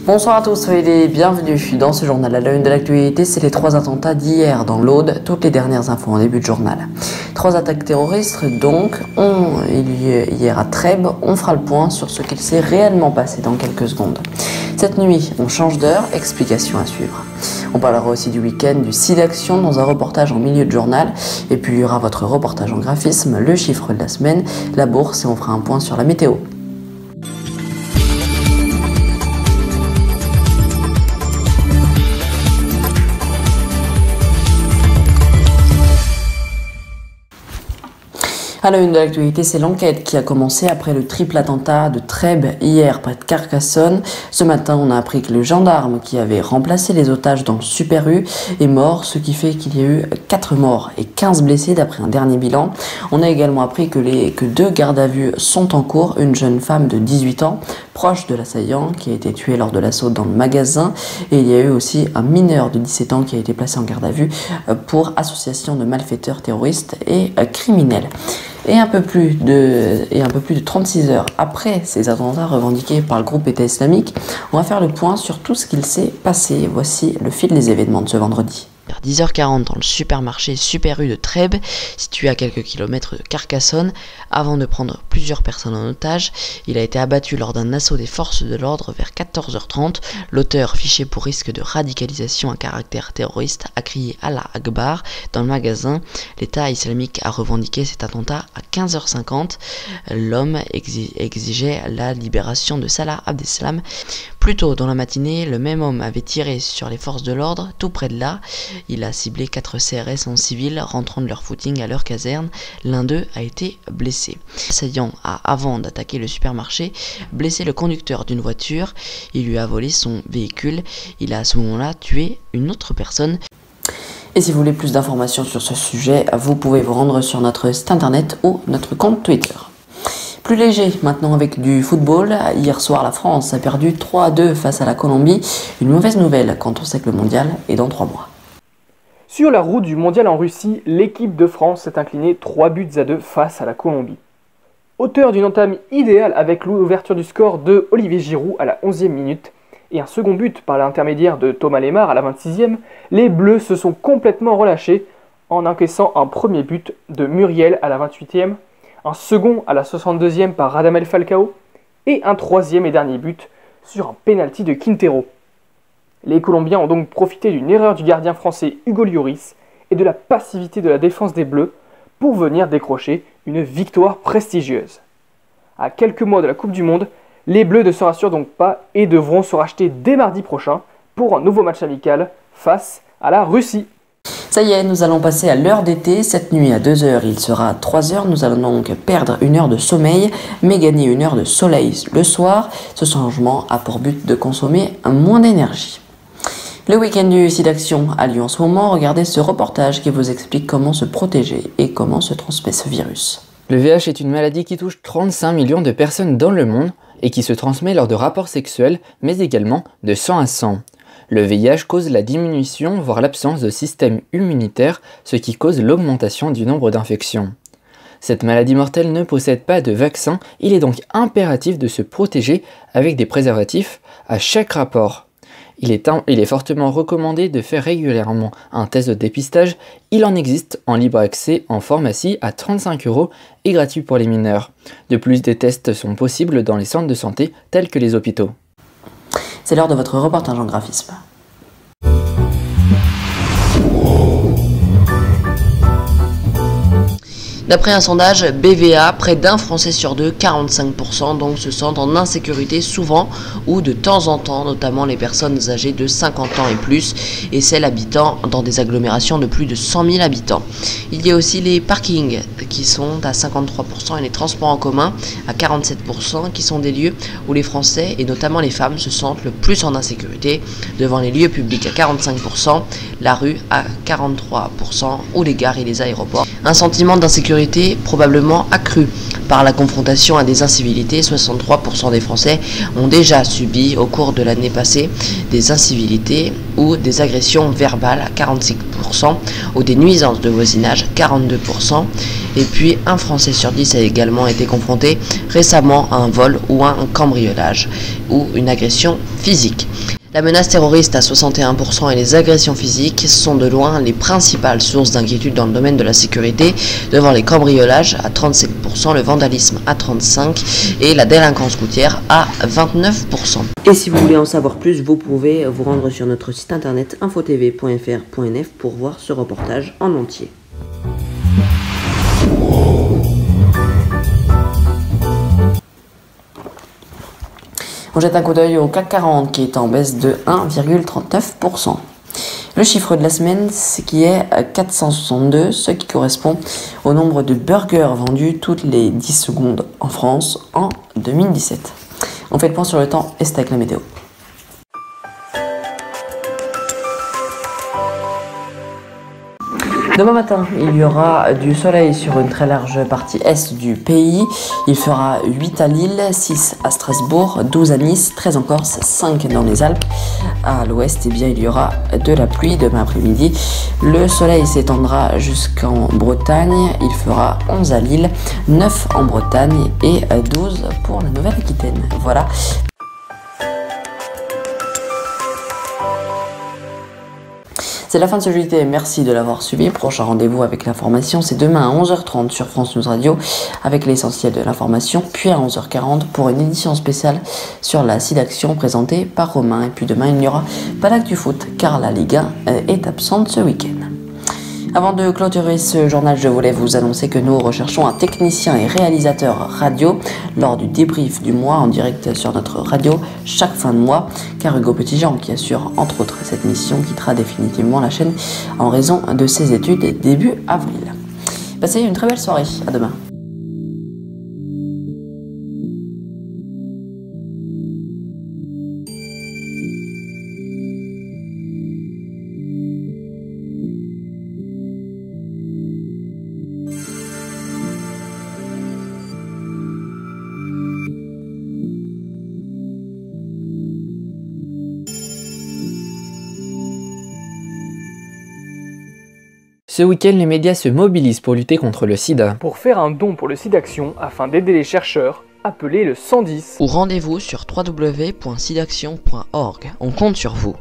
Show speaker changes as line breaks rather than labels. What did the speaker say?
Bonsoir à tous, soyez les bienvenus dans ce journal. À la une de l'actualité, c'est les 3 attentats d'hier dans l'Aude. Toutes les dernières infos en début de journal. 3 attaques terroristes donc ont eu lieu hier à Trèbes. On fera le point sur ce qu'il s'est réellement passé dans quelques secondes. Cette nuit, on change d'heure, explication à suivre. On parlera aussi du week-end, du SIDAction dans un reportage en milieu de journal. Et puis il y aura votre reportage en graphisme, le chiffre de la semaine, la bourse et on fera un point sur la météo. À la une de l'actualité, c'est l'enquête qui a commencé après le triple attentat de Trèbes hier près de Carcassonne. Ce matin, on a appris que le gendarme qui avait remplacé les otages dans le Super U est mort, ce qui fait qu'il y a eu 4 morts et 15 blessés d'après un dernier bilan. On a également appris que 2 gardes à vue sont en cours, une jeune femme de 18 ans, proche de l'assaillant, qui a été tué lors de l'assaut dans le magasin, et il y a eu aussi un mineur de 17 ans qui a été placé en garde à vue pour association de malfaiteurs terroristes et criminels. Et un peu plus de 36 heures après ces attentats revendiqués par le groupe État islamique, on va faire le point sur tout ce qu'il s'est passé. Voici le fil des événements de ce vendredi. Vers 10h40 dans le supermarché Super U de Trèbes, situé à quelques kilomètres de Carcassonne, avant de prendre plusieurs personnes en otage, il a été abattu lors d'un assaut des forces de l'ordre vers 14h30. L'auteur, fiché pour risque de radicalisation à caractère terroriste, a crié Allah Akbar dans le magasin. L'État islamique a revendiqué cet attentat à 15h50. L'homme exigeait la libération de Salah Abdeslam. Plus tôt dans la matinée, le même homme avait tiré sur les forces de l'ordre, tout près de là. Il a ciblé 4 CRS en civil rentrant de leur footing à leur caserne. L'un d'eux a été blessé. L'assaillant a, avant d'attaquer le supermarché, blessé le conducteur d'une voiture. Il lui a volé son véhicule. Il a à ce moment-là tué une autre personne. Et si vous voulez plus d'informations sur ce sujet, vous pouvez vous rendre sur notre site internet ou notre compte Twitter. Plus léger maintenant avec du football. Hier soir, la France a perdu 3-2 face à la Colombie. Une mauvaise nouvelle quand on sait que le mondial est dans 3 mois.
Sur la route du mondial en Russie, l'équipe de France s'est inclinée 3-2 face à la Colombie. Auteur d'une entame idéale avec l'ouverture du score de Olivier Giroud à la 11e minute et un second but par l'intermédiaire de Thomas Lemar à la 26e, les Bleus se sont complètement relâchés en encaissant un premier but de Muriel à la 28e, un second à la 62e par Radamel Falcao et un troisième et dernier but sur un pénalty de Quintero. Les Colombiens ont donc profité d'une erreur du gardien français Hugo Lloris et de la passivité de la défense des Bleus pour venir décrocher une victoire prestigieuse. À quelques mois de la Coupe du Monde, les Bleus ne se rassurent donc pas et devront se racheter dès mardi prochain pour un nouveau match amical face à la Russie.
Ça y est, nous allons passer à l'heure d'été. Cette nuit à 2h, il sera 3h. Nous allons donc perdre 1 heure de sommeil, mais gagner 1 heure de soleil le soir. Ce changement a pour but de consommer moins d'énergie. Le week-end du SIDAction a lieu en ce moment. Regardez ce reportage qui vous explique comment se protéger et comment se transmet ce virus.
Le VIH est une maladie qui touche 35 millions de personnes dans le monde et qui se transmet lors de rapports sexuels, mais également de sang à sang. Le VIH cause la diminution, voire l'absence de système immunitaire, ce qui cause l'augmentation du nombre d'infections. Cette maladie mortelle ne possède pas de vaccin, il est donc impératif de se protéger avec des préservatifs à chaque rapport. Il est fortement recommandé de faire régulièrement un test de dépistage. Il en existe en libre accès en pharmacie à 35 € et gratuit pour les mineurs. De plus, des tests sont possibles dans les centres de santé tels que les hôpitaux.
C'est l'heure de votre reportage en graphisme. D'après un sondage BVA, près d'un Français sur 2, 45% donc se sentent en insécurité souvent ou de temps en temps, notamment les personnes âgées de 50 ans et plus et celles habitant dans des agglomérations de plus de 100 000 habitants. Il y a aussi les parkings qui sont à 53% et les transports en commun à 47% qui sont des lieux où les Français et notamment les femmes se sentent le plus en insécurité, devant les lieux publics à 45%, la rue à 43% ou les gares et les aéroports. Un sentiment d'insécurité sécurité probablement accrue par la confrontation à des incivilités. 63% des Français ont déjà subi au cours de l'année passée des incivilités ou des agressions verbales à 46% ou des nuisances de voisinage 42%. Et puis un Français sur 10 a également été confronté récemment à un vol ou un cambriolage ou une agression physique. La menace terroriste à 61% et les agressions physiques sont de loin les principales sources d'inquiétude dans le domaine de la sécurité, devant les cambriolages à 37%, le vandalisme à 35% et la délinquance routière à 29%.
Et si vous voulez en savoir plus, vous pouvez vous rendre sur notre site internet infotv.fr.nf pour voir ce reportage en entier.
On jette un coup d'œil au CAC 40 qui est en baisse de 1,39%. Le chiffre de la semaine, c'est qui est 462, ce qui correspond au nombre de burgers vendus toutes les 10 secondes en France en 2017. On fait le point sur le temps et c'est avec la météo. Demain matin, il y aura du soleil sur une très large partie est du pays. Il fera 8 à Lille, 6 à Strasbourg, 12 à Nice, 13 en Corse, 5 dans les Alpes. À l'ouest, eh bien, il y aura de la pluie demain après-midi. Le soleil s'étendra jusqu'en Bretagne. Il fera 11 à Lille, 9 en Bretagne et 12 pour la Nouvelle-Aquitaine. Voilà. C'est la fin de ce JT, merci de l'avoir suivi. Prochain rendez-vous avec l'information, c'est demain à 11h30 sur France News Radio avec l'essentiel de l'information, puis à 11h40 pour une édition spéciale sur la SIDAction présentée par Romain. Et puis demain, il n'y aura pas d'actu foot car la Ligue 1 est absente ce week-end. Avant de clôturer ce journal, je voulais vous annoncer que nous recherchons un technicien et réalisateur radio lors du débrief du mois en direct sur notre radio chaque fin de mois, car Hugo Petitjean, qui assure entre autres cette mission, quittera définitivement la chaîne en raison de ses études début avril. Passez une très belle soirée, à demain.
Ce week-end, les médias se mobilisent pour lutter contre le sida.
Pour faire un don pour le SIDAction afin d'aider les chercheurs, appelez le 110.
Ou rendez-vous sur www.sidaction.org. On compte sur vous.